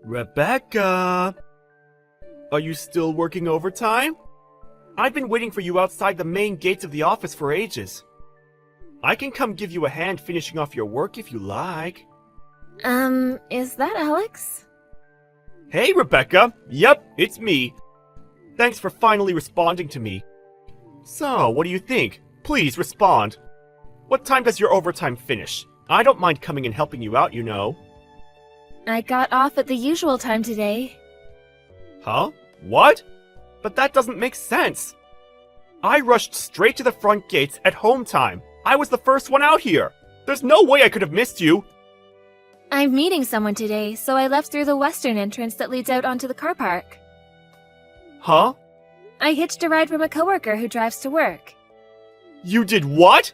Rebecca! Are you still working overtime? I've been waiting for you outside the main gates of the office for ages. I can come give you a hand finishing off your work if you like. Is that Alex? Hey, Rebecca! Yep, it's me. Thanks for finally responding to me. So, what do you think? Please respond. What time does your overtime finish? I don't mind coming and helping you out, you know. I got off at the usual time today. Huh? What? But that doesn't make sense. I rushed straight to the front gates at home time. I was the first one out here. There's no way I could have missed you. I'm meeting someone today, so I left through the western entrance that leads out onto the car park. Huh? I hitched a ride from a coworker who drives to work. You did what?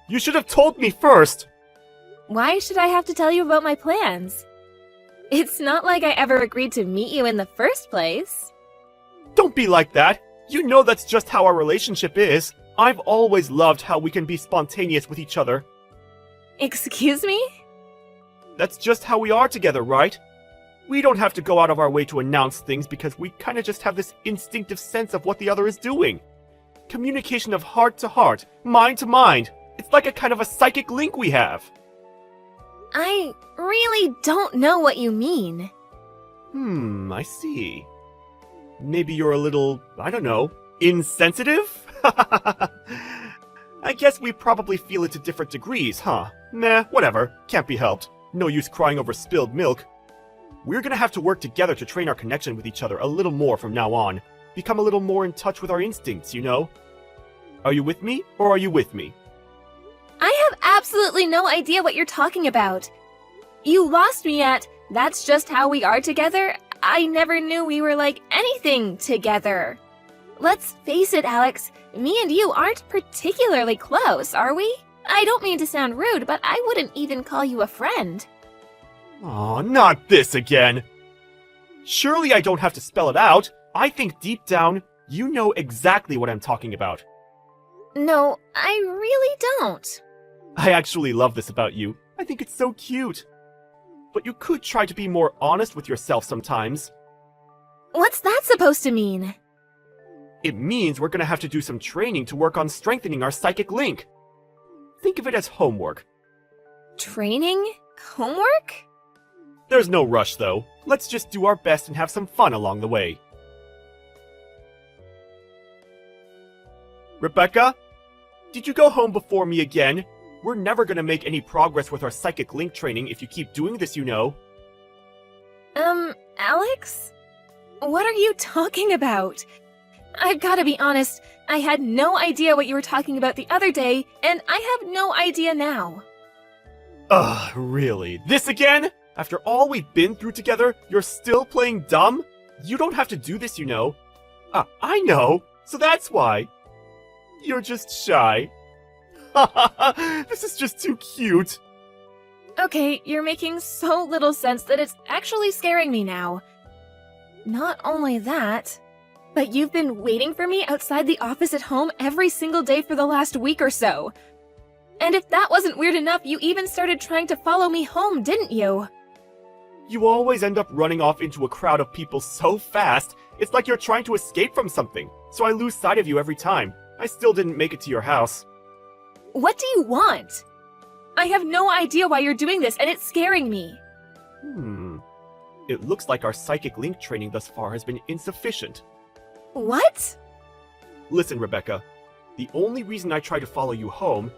You should have told me first. Why should I have to tell you about my plans? It's not like I ever agreed to meet you in the first place. Don't be like that. You know that's just how our relationship is. I've always loved how we can be spontaneous with each other. Excuse me? That's just how we are together, right? We don't have to go out of our way to announce things because we kinda just have this instinctive sense of what the other is doing. Communication of heart to heart, mind to mind. It's like a kind of a psychic link we have. I really don't know what you mean. I see. Maybe you're a little, I don't know, insensitive? I guess we probably feel it to different degrees, huh? Nah, whatever. Can't be helped. No use crying over spilled milk. We're gonna have to work together to train our connection with each other a little more from now on. Become a little more in touch with our instincts, you know? Are you with me, or are you with me? I have absolutely no idea what you're talking about. You lost me at, that's just how we are together. I never knew we were like anything together. Let's face it, Alex, me and you aren't particularly close, are we? I don't mean to sound rude, but I wouldn't even call you a friend. Aw, not this again! Surely I don't have to spell it out. I think deep down, you know exactly what I'm talking about. No, I really don't. I actually love this about you. I think it's so cute. But you could try to be more honest with yourself sometimes. What's that supposed to mean? It means we're gonna have to do some training to work on strengthening our psychic link. Think of it as homework. Training? Homework? There's no rush, though. Let's just do our best and have some fun along the way. Rebecca? Did you go home before me again? We're never gonna make any progress with our psychic link training if you keep doing this, you know. Alex? What are you talking about? I've gotta be honest, I had no idea what you were talking about the other day, and I have no idea now. Ugh, really? This again? After all we've been through together, you're still playing dumb? You don't have to do this, you know. I know, so that's why. You're just shy. This is just too cute. Okay, you're making so little sense that it's actually scaring me now. Not only that, but you've been waiting for me outside the office at home every single day for the last week or so. And if that wasn't weird enough, you even started trying to follow me home, didn't you? You always end up running off into a crowd of people so fast, it's like you're trying to escape from something, so I lose sight of you every time. I still didn't make it to your house. What do you want? I have no idea why you're doing this, and it's scaring me. It looks like our psychic link training thus far has been insufficient. What? Listen, Rebecca, the only reason I try to follow you home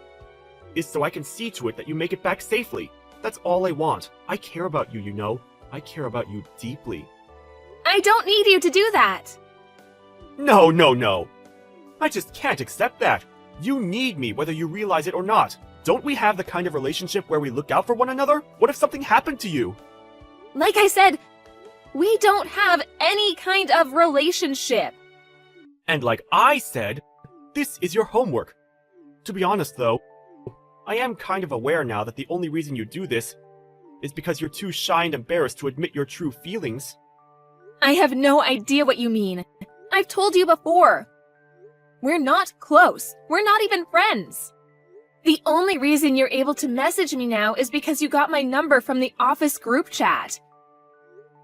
is so I can see to it that you make it back safely. That's all I want. I care about you, you know. I care about you deeply. I don't need you to do that. No. I just can't accept that. You need me whether you realize it or not. Don't we have the kind of relationship where we look out for one another? What if something happened to you? Like I said, we don't have any kind of relationship. And like I said, this is your homework. To be honest, though, I am kind of aware now that the only reason you do this is because you're too shy and embarrassed to admit your true feelings. I have no idea what you mean. I've told you before. We're not close. We're not even friends. The only reason you're able to message me now is because you got my number from the office group chat.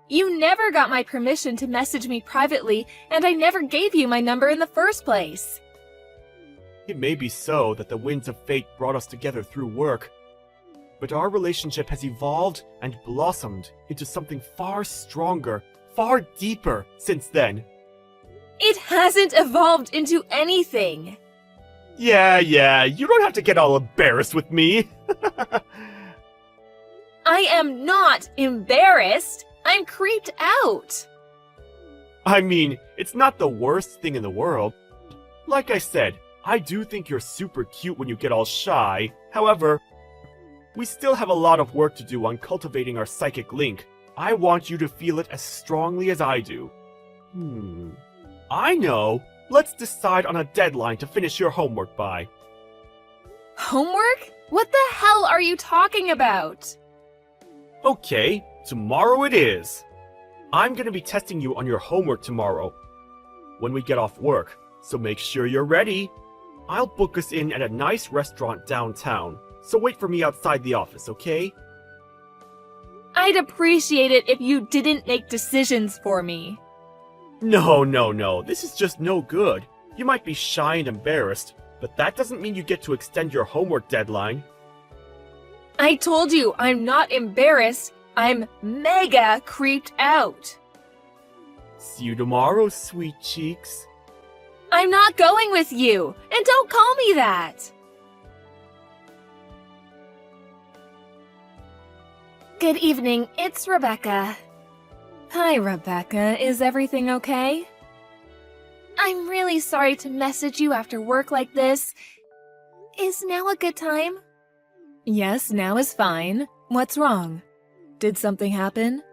You never got my permission to message me privately, and I never gave you my number in the first place. It may be so that the winds of fate brought us together through work, but our relationship has evolved and blossomed into something far stronger, far deeper since then. It hasn't evolved into anything. Yeah, you don't have to get all embarrassed with me. I am not embarrassed. I'm creeped out. I mean, it's not the worst thing in the world. Like I said, I do think you're super cute when you get all shy. However, we still have a lot of work to do on cultivating our psychic link. I want you to feel it as strongly as I do. I know. Let's decide on a deadline to finish your homework by. Homework? What the hell are you talking about? Okay, tomorrow it is. I'm gonna be testing you on your homework tomorrow when we get off work, so make sure you're ready. I'll book us in at a nice restaurant downtown, so wait for me outside the office, okay? I'd appreciate it if you didn't make decisions for me. No, this is just no good. You might be shy and embarrassed, but that doesn't mean you get to extend your homework deadline. I told you I'm not embarrassed. I'm mega creeped out. See you tomorrow, sweet cheeks. I'm not going with you, and don't call me that. Good evening, it's Rebecca. Hi, Rebecca. Is everything okay? I'm really sorry to message you after work like this. Is now a good time? Yes, now is fine. What's wrong? Did something happen?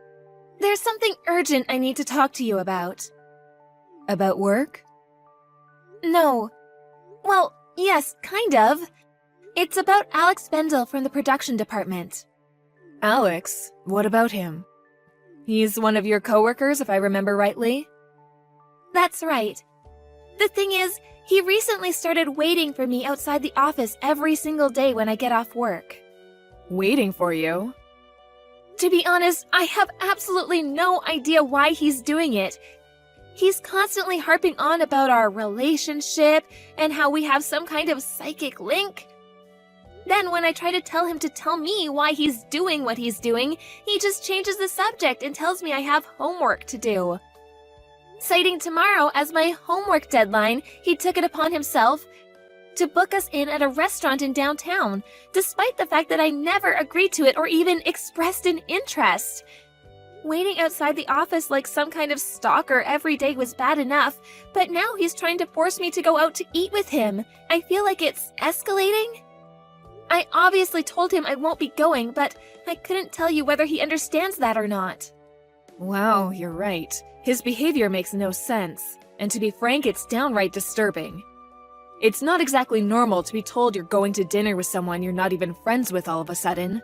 There's something urgent I need to talk to you about. About work? No. Well, yes, kind of. It's about Alex Bendel from the production department. Alex? What about him? He's one of your coworkers, if I remember rightly? That's right. The thing is, he recently started waiting for me outside the office every single day when I get off work. Waiting for you? To be honest, I have absolutely no idea why he's doing it. He's constantly harping on about our relationship and how we have some kind of psychic link. Then when I try to tell him to tell me why he's doing what he's doing, he just changes the subject and tells me I have homework to do. Citing tomorrow as my homework deadline, he took it upon himself to book us in at a restaurant in downtown, despite the fact that I never agreed to it or even expressed an interest. Waiting outside the office like some kind of stalker every day was bad enough, but now he's trying to force me to go out to eat with him. I feel like it's escalating. I obviously told him I won't be going, but I couldn't tell you whether he understands that or not. Wow, you're right. His behavior makes no sense, and to be frank, it's downright disturbing. It's not exactly normal to be told you're going to dinner with someone you're not even friends with all of a sudden.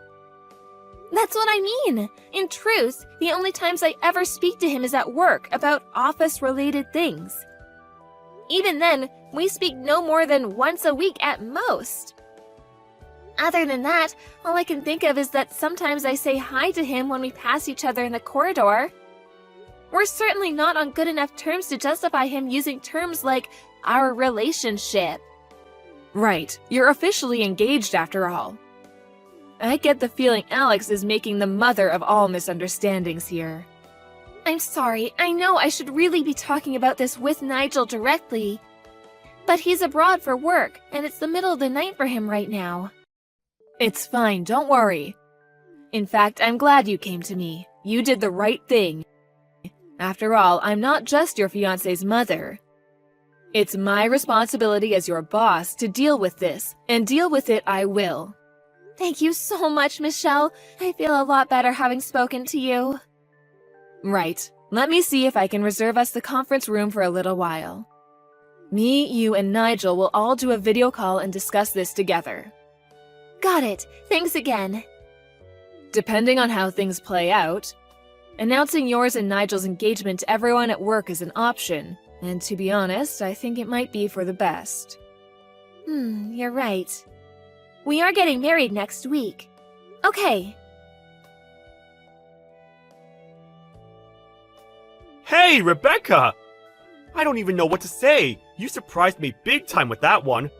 That's what I mean. In truth, the only times I ever speak to him is at work about office-related things. Even then, we speak no more than once a week at most. Other than that, all I can think of is that sometimes I say hi to him when we pass each other in the corridor. We're certainly not on good enough terms to justify him using terms like our relationship. Right, you're officially engaged after all. I get the feeling Alex is making the mother of all misunderstandings here. I'm sorry, I know I should really be talking about this with Nigel directly. But he's abroad for work, and it's the middle of the night for him right now. It's fine, don't worry. In fact, I'm glad you came to me. You did the right thing. After all, I'm not just your fiancé's mother. It's my responsibility as your boss to deal with this, and deal with it I will. Thank you so much, Michelle. I feel a lot better having spoken to you. Right. Let me see if I can reserve us the conference room for a little while. Me, you, and Nigel will all do a video call and discuss this together. Got it. Thanks again. Depending on how things play out, announcing yours and Nigel's engagement to everyone at work is an option, and to be honest, I think it might be for the best. You're right. We are getting married next week. Okay. Hey, Rebecca! I don't even know what to say. You surprised me big time with that one.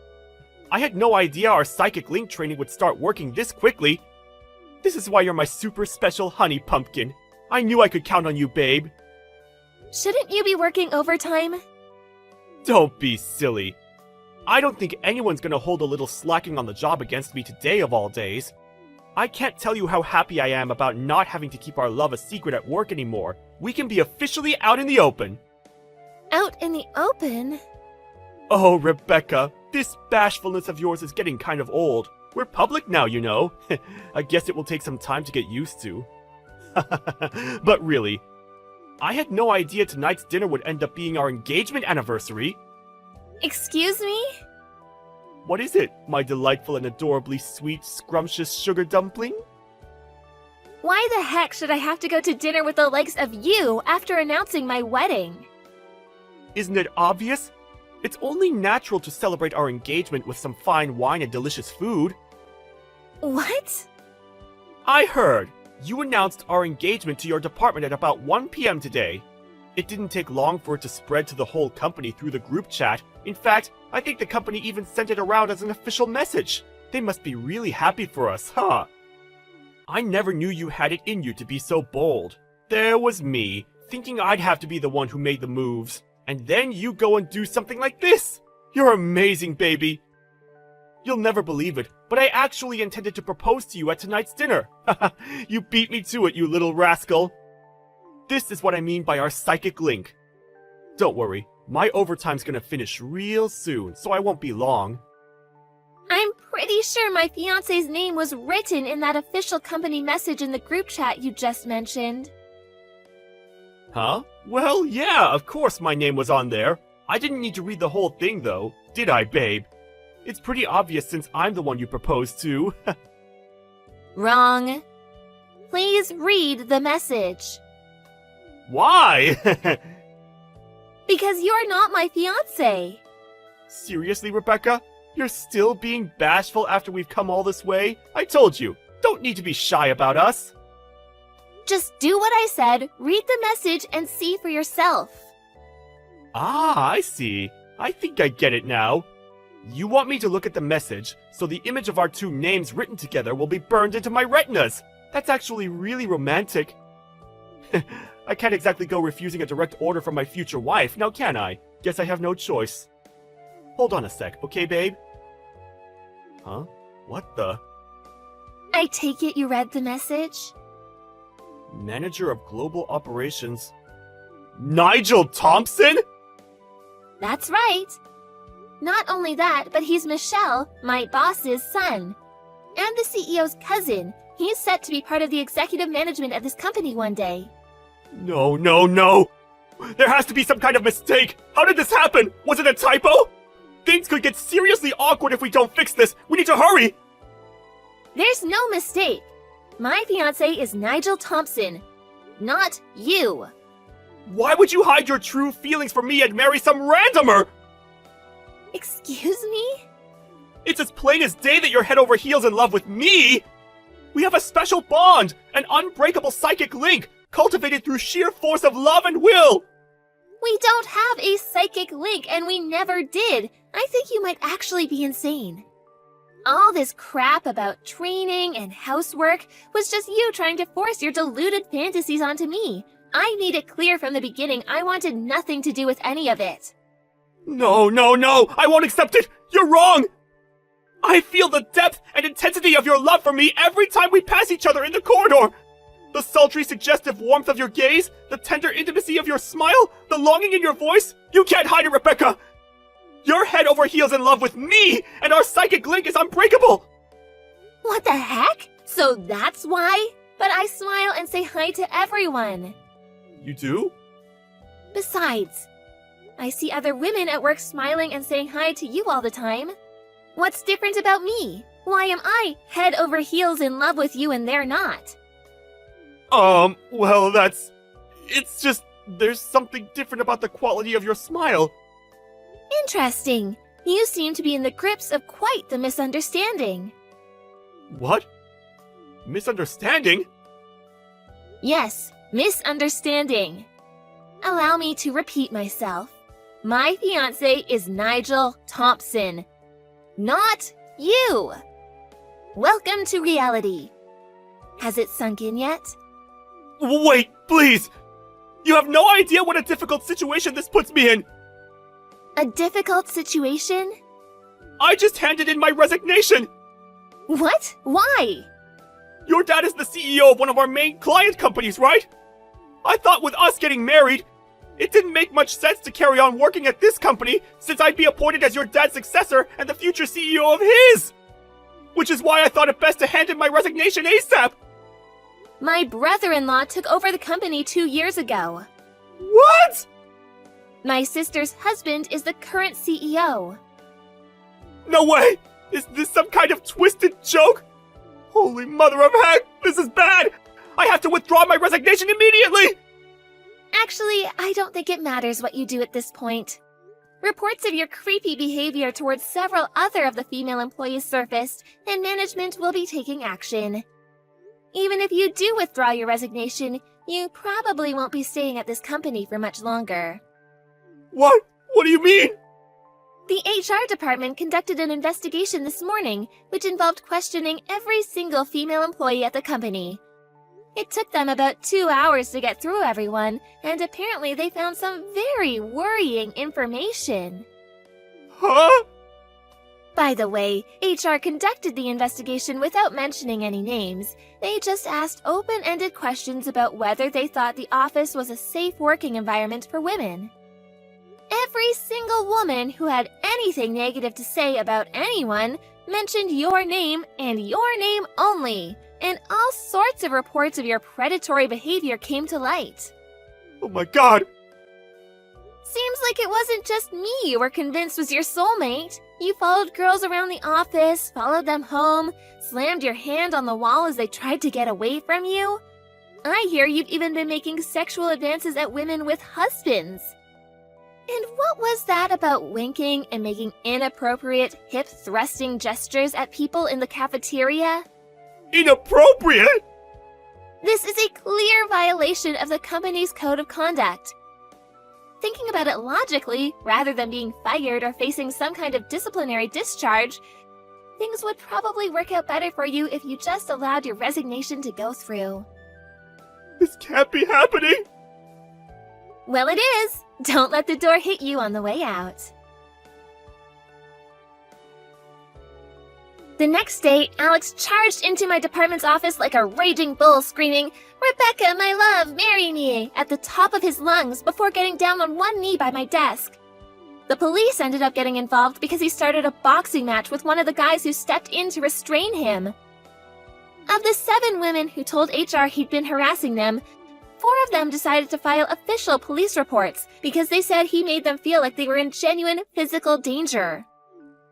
I had no idea our psychic link training would start working this quickly. This is why you're my super special honey pumpkin. I knew I could count on you, babe. Shouldn't you be working overtime? Don't be silly. I don't think anyone's gonna hold a little slacking on the job against me today of all days. I can't tell you how happy I am about not having to keep our love a secret at work anymore. We can be officially out in the open. Out in the open? Oh, Rebecca, this bashfulness of yours is getting kind of old. We're public now, you know. I guess it will take some time to get used to. But really, I had no idea tonight's dinner would end up being our engagement anniversary. Excuse me? What is it, my delightful and adorably sweet, scrumptious sugar dumpling? Why the heck should I have to go to dinner with the likes of you after announcing my wedding? Isn't it obvious? It's only natural to celebrate our engagement with some fine wine and delicious food. What? I heard. You announced our engagement to your department at about 1 p.m. today. It didn't take long for it to spread to the whole company through the group chat. In fact, I think the company even sent it around as an official message. They must be really happy for us, huh? I never knew you had it in you to be so bold. There was me, thinking I'd have to be the one who made the moves. And then you go and do something like this! You're amazing, baby! You'll never believe it, but I actually intended to propose to you at tonight's dinner. You beat me to it, you little rascal. This is what I mean by our psychic link. Don't worry, my overtime's gonna finish real soon, so I won't be long. I'm pretty sure my fiancé's name was written in that official company message in the group chat you just mentioned. Huh? Well, yeah, of course my name was on there. I didn't need to read the whole thing, though. Did I, babe? It's pretty obvious since I'm the one you proposed to. Wrong. Please read the message. Why? Because you're not my fiancé. Seriously, Rebecca? You're still being bashful after we've come all this way? I told you, don't need to be shy about us. Just do what I said, read the message, and see for yourself. Ah, I see. I think I get it now. You want me to look at the message, so the image of our two names written together will be burned into my retinas. That's actually really romantic. I can't exactly go refusing a direct order from my future wife, now can I? Guess I have no choice. Hold on a sec, okay, babe? Huh? What the? I take it you read the message? Manager of Global Operations. Nigel Thompson? That's right. Not only that, but he's Michelle, my boss's son. And the CEO's cousin. He's set to be part of the executive management of this company one day. No, no, no! There has to be some kind of mistake! How did this happen? Was it a typo? Things could get seriously awkward if we don't fix this! We need to hurry! There's no mistake. My fiancé is Nigel Thompson, not you. Why would you hide your true feelings from me and marry some randomer? Excuse me? It's as plain as day that you're head over heels in love with me! We have a special bond, an unbreakable psychic link, cultivated through sheer force of love and will! We don't have a psychic link, and we never did. I think you might actually be insane. All this crap about training and housework was just you trying to force your deluded fantasies onto me. I made it clear from the beginning I wanted nothing to do with any of it. No, no, no! I won't accept it! You're wrong! I feel the depth and intensity of your love for me every time we pass each other in the corridor! The sultry, suggestive warmth of your gaze, the tender intimacy of your smile, the longing in your voice, you can't hide it, Rebecca! You're head over heels in love with me, and our psychic link is unbreakable! What the heck? So that's why? But I smile and say hi to everyone. You do? Besides, I see other women at work smiling and saying hi to you all the time. What's different about me? Why am I head over heels in love with you and they're not? Well, it's just, there's something different about the quality of your smile. Interesting. You seem to be in the grips of quite the misunderstanding. What? Misunderstanding? Yes, misunderstanding. Allow me to repeat myself. My fiancé is Nigel Thompson. Not you! Welcome to reality. Has it sunk in yet? Wait, please! You have no idea what a difficult situation this puts me in! A difficult situation? I just handed in my resignation! What? Why? Your dad is the CEO of one of our main client companies, right? I thought with us getting married, it didn't make much sense to carry on working at this company since I'd be appointed as your dad's successor and the future CEO of his! Which is why I thought it best to hand in my resignation ASAP! My brother-in-law took over the company 2 years ago. What?! My sister's husband is the current CEO. No way! Is this some kind of twisted joke? Holy mother of heck, this is bad! I have to withdraw my resignation immediately! Actually, I don't think it matters what you do at this point. Reports of your creepy behavior towards several other of the female employees surfaced, and management will be taking action. Even if you do withdraw your resignation, you probably won't be staying at this company for much longer. What? What do you mean? The HR department conducted an investigation this morning, which involved questioning every single female employee at the company. It took them about 2 hours to get through everyone, and apparently they found some very worrying information. Huh? By the way, HR conducted the investigation without mentioning any names. They just asked open-ended questions about whether they thought the office was a safe working environment for women. Every single woman who had anything negative to say about anyone mentioned your name and your name only, and all sorts of reports of your predatory behavior came to light. Oh my god! Seems like it wasn't just me you were convinced was your soulmate. You followed girls around the office, followed them home, slammed your hand on the wall as they tried to get away from you. I hear you've even been making sexual advances at women with husbands. And what was that about winking and making inappropriate, hip-thrusting gestures at people in the cafeteria? Inappropriate?! This is a clear violation of the company's code of conduct. Thinking about it logically, rather than being fired or facing some kind of disciplinary discharge, things would probably work out better for you if you just allowed your resignation to go through. This can't be happening! Well, it is! Don't let the door hit you on the way out. The next day, Alex charged into my department's office like a raging bull, screaming, "Rebecca, my love, marry me!" at the top of his lungs before getting down on one knee by my desk. The police ended up getting involved because he started a boxing match with one of the guys who stepped in to restrain him. Of the 7 women who told HR he'd been harassing them, 4 of them decided to file official police reports because they said he made them feel like they were in genuine physical danger.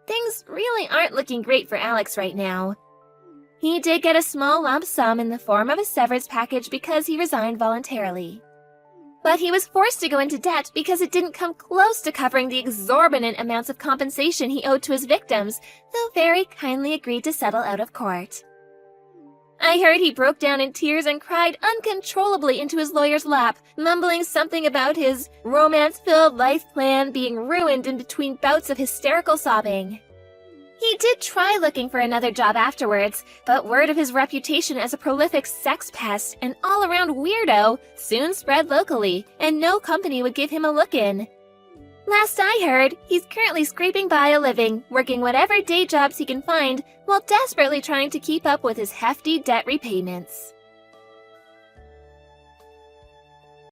Things really aren't looking great for Alex right now. He did get a small lump sum in the form of a severance package because he resigned voluntarily. But he was forced to go into debt because it didn't come close to covering the exorbitant amounts of compensation he owed to his victims, though very kindly agreed to settle out of court. I heard he broke down in tears and cried uncontrollably into his lawyer's lap, mumbling something about his romance-filled life plan being ruined in between bouts of hysterical sobbing. He did try looking for another job afterwards, but word of his reputation as a prolific sex pest and all-around weirdo soon spread locally, and no company would give him a look-in. Last I heard, he's currently scraping by a living, working whatever day jobs he can find, while desperately trying to keep up with his hefty debt repayments.